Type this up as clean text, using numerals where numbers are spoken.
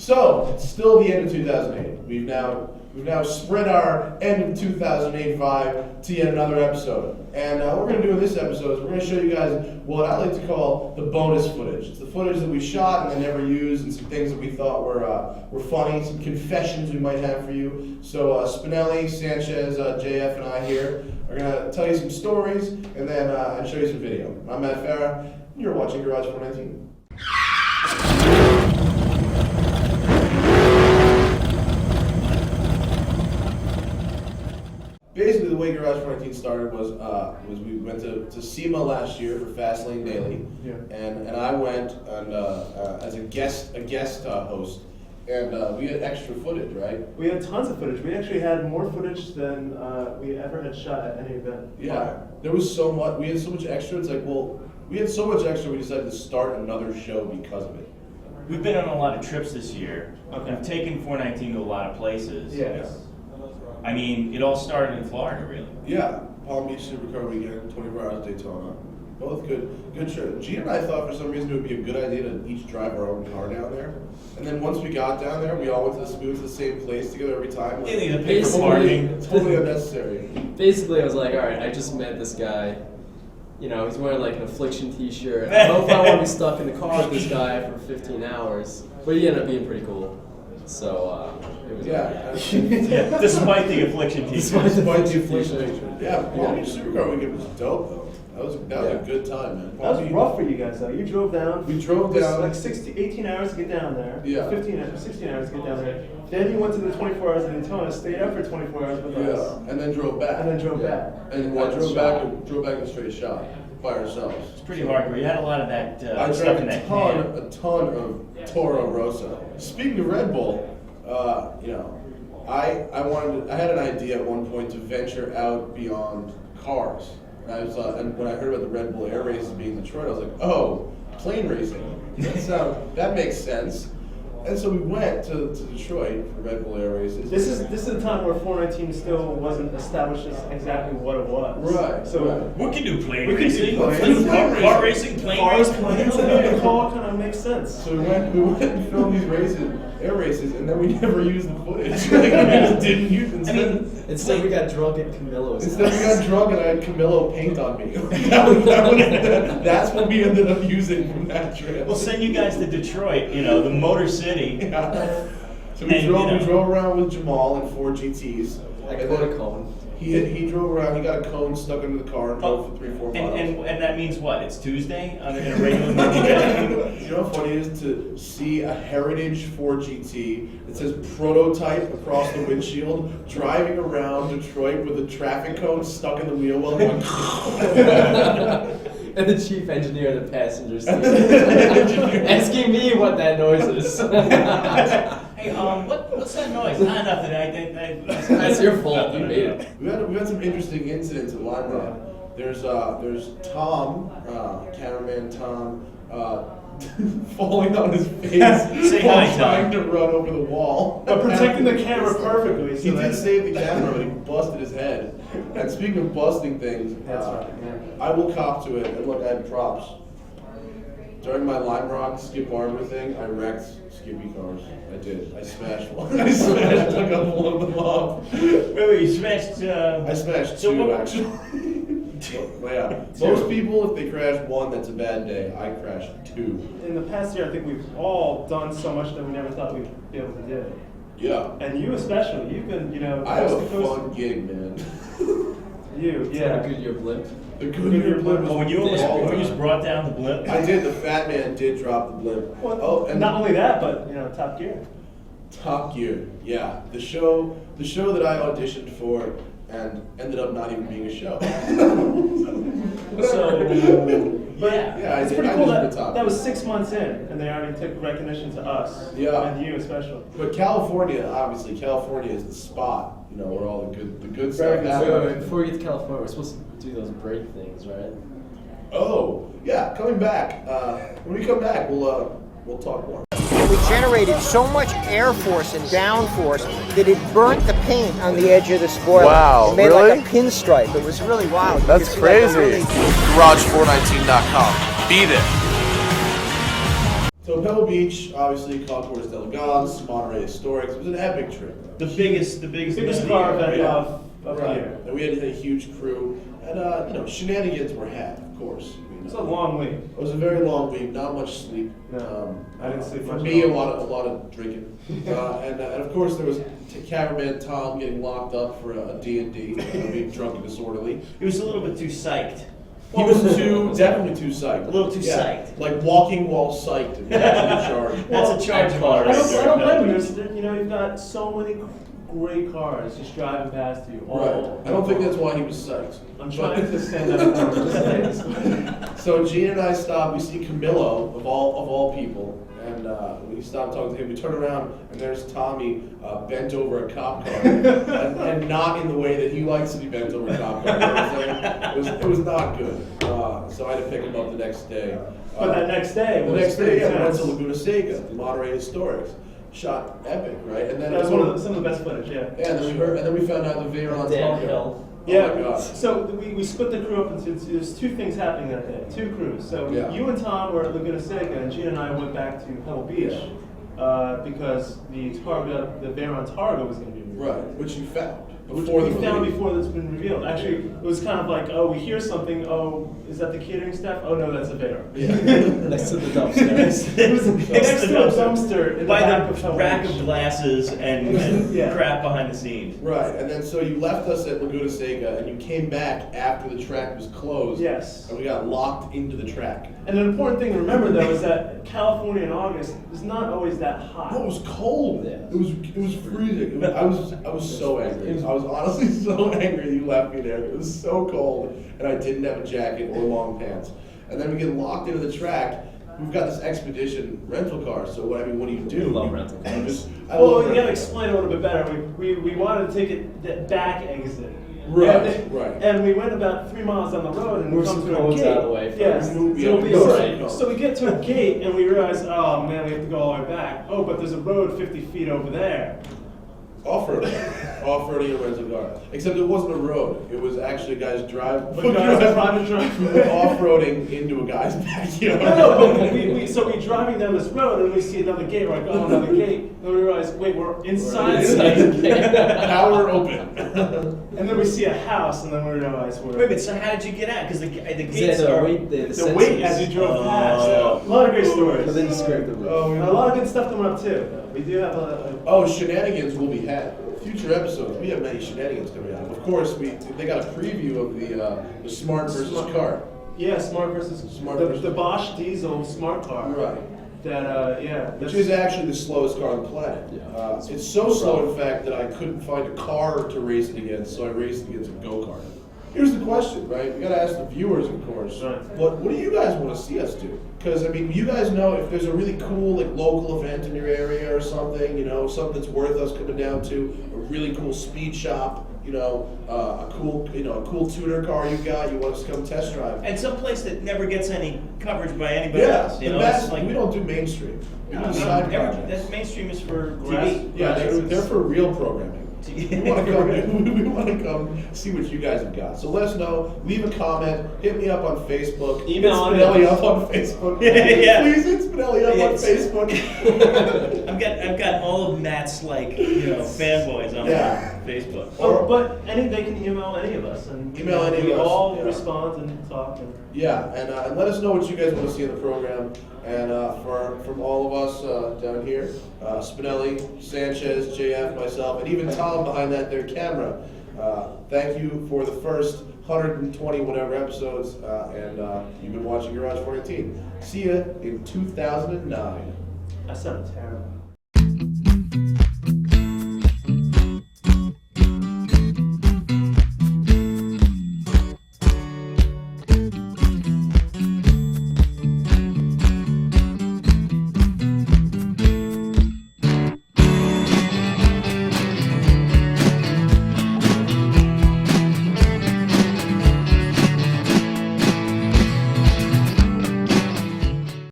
So, it's still the end of 2008. We've now spread our end of 2008 vibe to yet another episode. And what we're going to do in this episode is we're going to show you guys what I like to call the bonus footage. It's the footage that we shot and then never used, and some things that we thought were funny, some confessions we might have for you. So Spinelli, Sanchez, JF, and I here are going to tell you some stories and then and show you some video. I'm Farah, and you're watching Garage419. Basically, the way Garage419 started was we went to SEMA last year for Fastlane Daily, and I went and as a guest host, and we had extra footage, right? We had tons of footage. We actually had more footage than we ever had shot at any event. Yeah, there was so much. We had so much extra. It's like, well, we had so much extra. We decided to start another show because of it. We've been on a lot of trips this year. Okay. We've taken 419 to a lot of places. Yes. I mean, it all started in Florida, really. Yeah, Palm Beach Supercar Weekend, 24 Hours Daytona. Both good trips. Gene and I thought for some reason it would be a good idea to each drive our own car down there. And then once we got down there, we all went to the same place together every time. They need to pay for parking. Totally unnecessary. Basically, I was like, all right, I just met this guy. You know, he's wearing like an Affliction t-shirt. I don't know if I want to be stuck in the car with this guy for 15 hours. But he ended up being pretty cool. So, it was yeah, despite the Affliction t-shirt. Despite the Affliction. Yeah, Palm Beach Supercar Weekend was dope though. That was a good time, man. That was rough for you guys though. You drove down. We drove down. Like 18 hours to get down there. Yeah. 16 hours to get down there. Then you went to the 24 hours of Daytona, stayed up for 24 hours with us. Yeah, and then drove back. And then drove back. And I drove back in a straight shot by ourselves. It's pretty hardcore. You had a lot of that I stuff drank in that a ton of Toro Rosso. Speaking of Red Bull, I had an idea at one point to venture out beyond cars. And when I heard about the Red Bull Air races being in Detroit, I was like, oh, plane racing. That makes sense. And so we went to Detroit for Red Bull Air races. This is a time where 419 still wasn't established as exactly what it was. Right. So we can do plane we racing. Car racing, plane cars, racing. planes, the call kind of makes sense. So we went and filmed these air races, and then we never used the footage. We just didn't use it. Instead, we got drunk at Camilo's Instead, house. we got drunk and I had Camillo paint on me. That's what we ended up using from that trip. We'll send you guys to Detroit, the Motor City. Yeah. So we drove around with Jamal in 4 GTs. I got a cone. He drove around, he got a cone stuck into the car and drove for 3-4 miles. And that means what? It's Tuesday in a regular day? You know how funny it is to see a Heritage 4 GT that says prototype across the windshield, driving around Detroit with a traffic cone stuck in the wheel well going And the chief engineer in the passenger seat asking me what that noise is. Hey, what's that noise? Nothing. That's your fault. You made it. We had some interesting incidents at Lime Rock. There's Tom, cameraman Tom, falling on his face while trying to run over the wall. But protecting the camera perfectly. He did save the camera, but he busted his head. And speaking of busting things, I will cop to it. And look, I had props. During my Lime Rock Skip Barber thing, I wrecked Skippy cars. I did. I smashed one. I took a couple of them off. Wait, you smashed... I smashed two, actually. Well, yeah. Most people, if they crash one, that's a bad day. I crashed 2. In the past year, I think we've all done so much that we never thought we'd be able to do. Yeah. And you especially, you've been, I have a fun gig, man. The Goodyear blimp. The Goodyear blimp was when you just brought down the blimp? I did. The fat man did drop the blimp. Well, and not only that, but Top Gear. Top Gear, yeah. The show that I auditioned for and ended up not even being a show. It's pretty cool that was 6 months in, and they already took recognition to us. Yeah. And you especially. But California is the spot, where all the good stuff happens. Before we get to California, we're supposed to do those break things, right? Oh, yeah. Coming back. When we come back, we'll talk more. We generated so much air force and downforce that it burnt the paint on the edge of the spoiler. Wow, it made really? like a pinstripe. It was really wild. That's crazy. Garage419.com. Be there. So So Pebble Beach, obviously, Concours d'Elegance, Monterey Historics. It was an epic trip. The biggest car event Yeah. of the Right. year. And we had a huge crew, and shenanigans were had, of course. It's a long week. It was a very long week, not much sleep. No, I didn't sleep For much me, at a all. lot of drinking, and of course there was cameraman Tom getting locked up for a D&D, being drunk and disorderly. He was a little bit too psyched. He was definitely too psyched. A little too psyched. Like walking while psyched. And that's in charge. That's a charge car. I don't blame him. You've got so many great cars just driving past you. Right. I don't think that's why he was psyched. I'm trying to stand up for So Gene and I stopped. We see Camillo of all people, and we stopped talking to him. We turn around, and there's Tommy bent over a cop car, and not in the way that he likes to be bent over a cop car. You know what I'm saying? It was not good. So I had to pick him up the next day. But that next day, the next day, pretty we went intense. to Laguna Seca, the Monterey Historics. Shot epic, right? And then That was some of the best footage, yeah. Yeah, and then we found out the Veyron Damn Taco. hill. Yeah, Oh my God. so we split the crew up into there's two things happening that day, two crews. So Yeah. you and Tom were at Laguna Seca, and Gene and I went back to Pebble Beach because the Veyron Targa was going to be revealed. Right, which you found Which before we the found release. before that's been revealed. Actually, it was kind of like, oh, we hear something. Oh, is that the catering staff? Oh no, that's a Veyron. Yeah. Next to the dumpster. It was next to a dumpster in the By back of the Pebble rack Beach. of glasses and Yeah. crap behind the scenes. Right, and then so you left us at Laguna Seca, and you came back after the track was closed. Yes. And we got locked into the track. And an important thing to remember though is that California in August is not always that hot. No, it was cold. Yeah. It was freezing. I was so angry. I was honestly so angry you left me there. It was so cold, and I didn't have a jacket or long pants. And then we get locked into the track. We've got this expedition rental car. So what do you do? We love rental cars. You just, I Well, love you gotta rental explain it a little bit better. We wanted to take it that back exit. Right, And, right. And we went about 3 miles down the road and Move we come some to a cones gate. out of the way first. Yes. Move- So, yeah, we, move so, some so we get to a gate and we realize, oh man, we have to go all the way back. Oh, but there's a road 50 feet over there. Off-roading. Off-roading a rental car. Except it wasn't a road. It was actually guys drive. But guys, private drive. Off-roading into a guy's backyard. No, but we're driving down this road and we see another gate. We're like, oh, another gate. And we realize, wait, we're inside the gate. Power open. And then we see a house, and then we realize we're Wait, but so how did you get out? Because the gates They are. the wait as you drove past. Oh. A lot of great stories. But then you scrape the roof. And a lot of good stuff coming up too. We do have Oh, shenanigans will be had. Future episodes, we have many shenanigans coming out. Of course, they got a preview of the smart versus car. yeah, smart versus Smart the, versus- the Bosch diesel smart car. Right. That Which that's- is actually the slowest car on the planet. Yeah. It's so slow, in fact, that I couldn't find a car to race it against, so I raced against a go-kart. Here's the question, right? We gotta ask the viewers, of course. Right. What do you guys want to see us do? Because I mean, you guys know if there's a really cool local event in your area or something, something that's worth us coming down to, a really cool speed shop, a cool tuner car you got, you want us to come test drive. And someplace that never gets any coverage by anybody else. the You know, best. it's like We don't do mainstream. We No, do side every- projects. that mainstream is for Grass- TV. Yeah, they're for real programming. We want to come. We want to come see what you guys have got. So let us know. Leave a comment. Hit me up on Facebook. Email Hit Spinelli up on Facebook. Yeah. Please hit Spinelli up on Yes. Facebook. I've got all of Matt's fanboys on Yeah. Facebook. but they can email any of us, and Email any we of us, all yeah. respond and talk. And Yeah, and let us know what you guys want to see in the program. And from all of us down here, Spinelli, Sanchez, JF, myself, and even Tom behind their camera. Thank you for the first 120 whatever episodes, and you've been watching Garage419. See ya in 2009. I sound terrible.